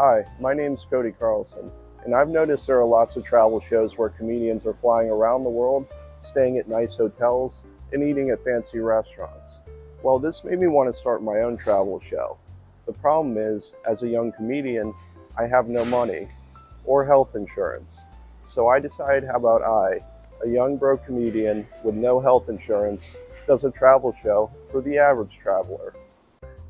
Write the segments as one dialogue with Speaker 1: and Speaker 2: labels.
Speaker 1: Hi, my name's Cody Carlson, and I've noticed there are lots of travel shows where comedians are flying around the world, staying at nice hotels, and eating at fancy restaurants. Well, this made me want to start my own travel show. The problem is, as a young comedian, I have no money or health insurance. So I decided, how about a young broke comedian with no health insurance, does a travel show for the average traveler.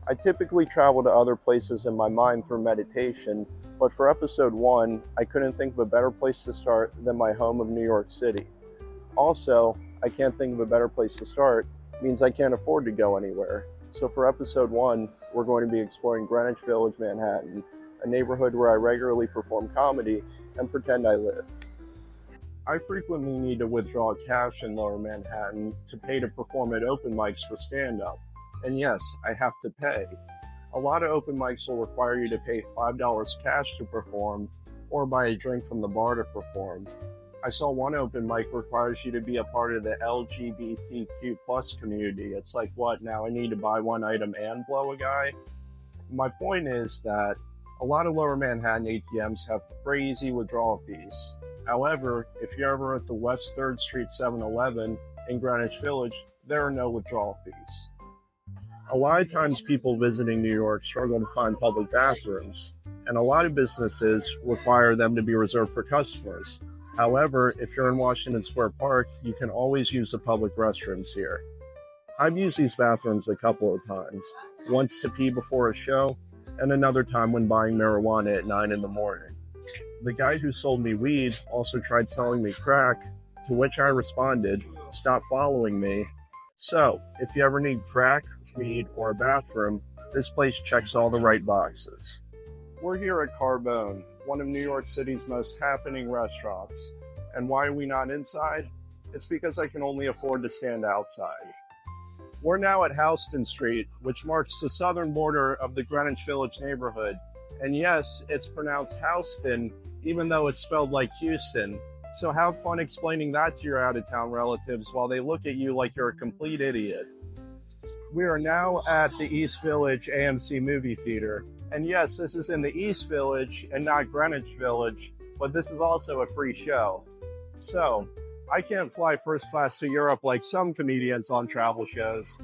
Speaker 1: I typically travel to other places in my mind through meditation, but for episode 1, I couldn't think of a better place to start than my home of New York City. Also, I can't think of a better place to start means I can't afford to go anywhere. So for episode 1, we're going to be exploring Greenwich Village, Manhattan, a neighborhood where I regularly perform comedy and pretend I live. I frequently need to withdraw cash in Lower Manhattan to pay to perform at open mics for stand-up. And yes, I have to pay. A lot of open mics will require you to pay $5 cash to perform or buy a drink from the bar to perform. I saw one open mic requires you to be a part of the LGBTQ plus community. It's like, what, now I need to buy one item and blow a guy? My point is that a lot of Lower Manhattan ATMs have crazy withdrawal fees. However, if you're ever at the West 3rd Street 7-Eleven in Greenwich Village, there are no withdrawal fees. A lot of times people visiting New York struggle to find public bathrooms, and a lot of businesses require them to be reserved for customers. However, if you're in Washington Square Park, you can always use the public restrooms here. I've used these bathrooms a couple of times, once to pee before a show, and another time when buying marijuana at 9 in the morning. The guy who sold me weed also tried selling me crack, to which I responded, "Stop following me." So, if you ever need crack, weed, or a bathroom, this place checks all the right boxes. We're here at Carbone, one of New York City's most happening restaurants. And why are we not inside? It's because I can only afford to stand outside. We're now at Houston Street, which marks the southern border of the Greenwich Village neighborhood. And yes, it's pronounced Houston, even though it's spelled like Houston. So have fun explaining that to your out-of-town relatives while they look at you like you're a complete idiot. We are now at the East Village AMC movie theater. And yes, this is in the East Village and not Greenwich Village, but this is also a free show. So, I can't fly first class to Europe like some comedians on travel shows.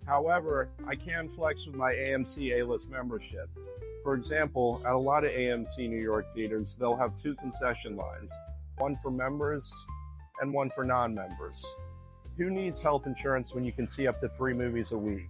Speaker 1: However, I can flex with my AMC A-list membership. For example, at a lot of AMC New York theaters, they'll have 2 concession lines, one for members and one for non-members. Who needs health insurance when you can see up to 3 movies a week?